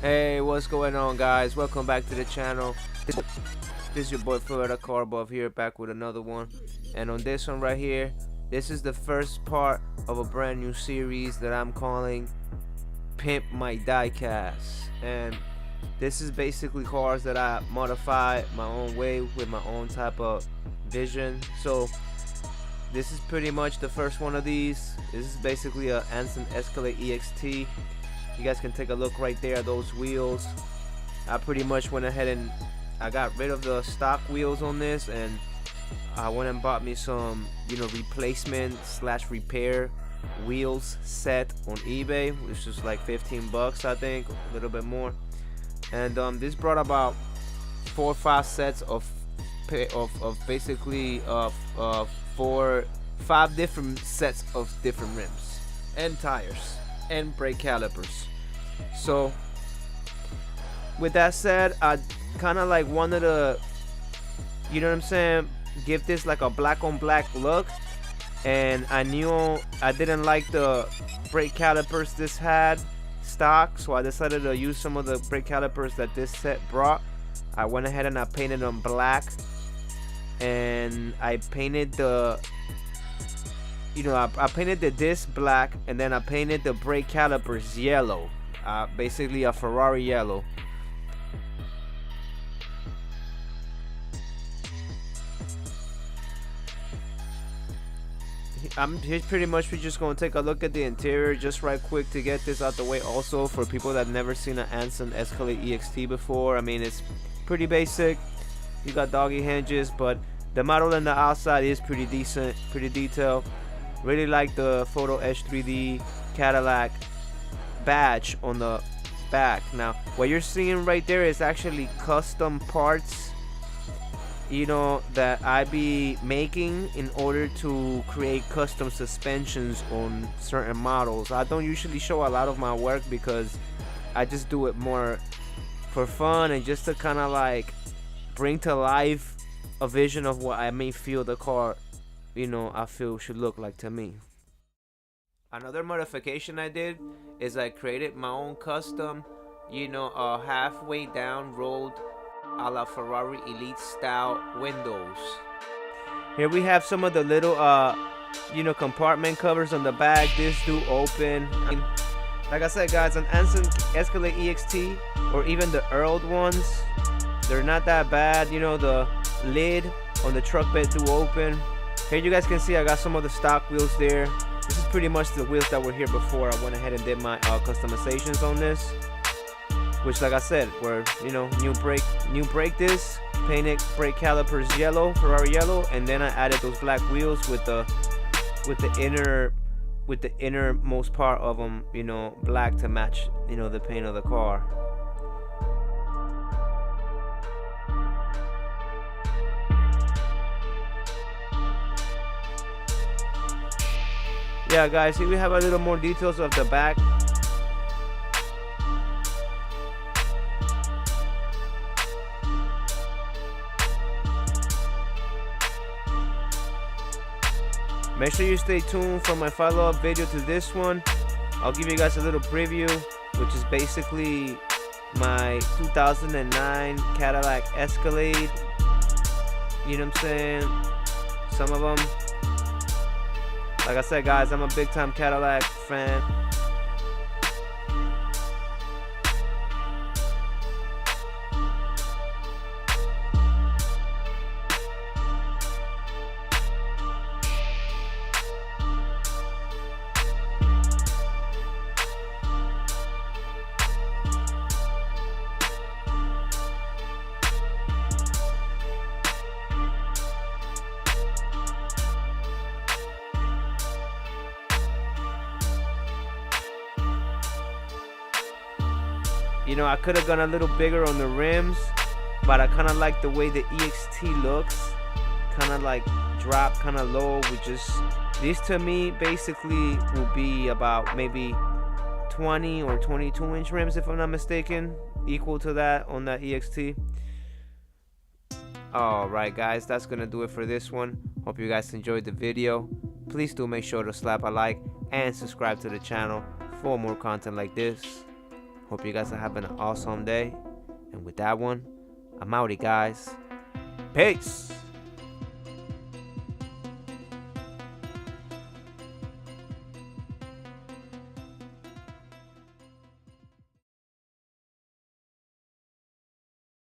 Hey, what's going on, guys? Welcome back to the channel. This is your boy flcarbuff here, back with another one. And on this one right here, this is the first part of a brand new series that I'm calling Pimp My Diecast. And this is basically cars that I modify my own way with my own type of vision. So this is pretty much the first one of these. This is basically a Anson Escalade Ext. You guys can take a look right there at those wheels. I pretty much went ahead and I got rid of the stock wheels on this, and I went and bought me some, replacement / repair wheels set on eBay, which is like 15 bucks, I think, a little bit more. And this brought about 4 or 5 sets of basically 5 different sets of different rims and tires and brake calipers. So with that said, I kind of like wanted to, give this like a black on black look, and I knew I didn't like the brake calipers this had stock, so I decided to use some of the brake calipers that this set brought. I went ahead and I painted them black, and I painted the I painted the disc black, and then I painted the brake calipers yellow, basically a Ferrari yellow. Here's pretty much, we're just gonna take a look at the interior just right quick to get this out the way. Also, for people that never seen an Anson Escalade Ext before, I mean, it's pretty basic. You got doggy hinges, but the model on the outside is pretty decent, pretty detailed. Really like the Photo Etch 3D Cadillac badge on the back. Now, what you're seeing right there is actually custom parts, that I be making in order to create custom suspensions on certain models. I don't usually show a lot of my work because I just do it more for fun and just to kind of like bring to life a vision of what I may feel the car I feel should look like to me. Another modification I did is I created my own custom, halfway down rolled a la Ferrari Elite style windows. Here we have some of the little compartment covers on the back. This do open. Like I said, guys, an Anson Escalade Ext or even the ertl ones, they're not that bad. The lid on the truck bed do open. Here you guys can see I got some of the stock wheels there. This is pretty much the wheels that were here before. I went ahead and did my customizations on this, which, like I said, were new brake disc, painted brake calipers yellow, Ferrari yellow, and then I added those black wheels with the innermost part of them, black to match the paint of the car. Yeah, guys, here we have a little more details of the back. Make sure you stay tuned for my follow-up video to this one. I'll give you guys a little preview, which is basically my 2009 Cadillac Escalade. You know what I'm saying? Some of them. Like I said, guys, I'm a big time Cadillac fan. I could have gone a little bigger on the rims, but I kind of like the way the Ext looks, kind of like drop kind of low. These to me basically will be about maybe 20 or 22 inch rims, if I'm not mistaken, equal to that on that Ext. Alright, guys, that's gonna do it for this one. Hope you guys enjoyed the video. Please do make sure to slap a like and subscribe to the channel for more content like this. Hope you guys are having an awesome day. And with that one, I'm outie, guys. Peace.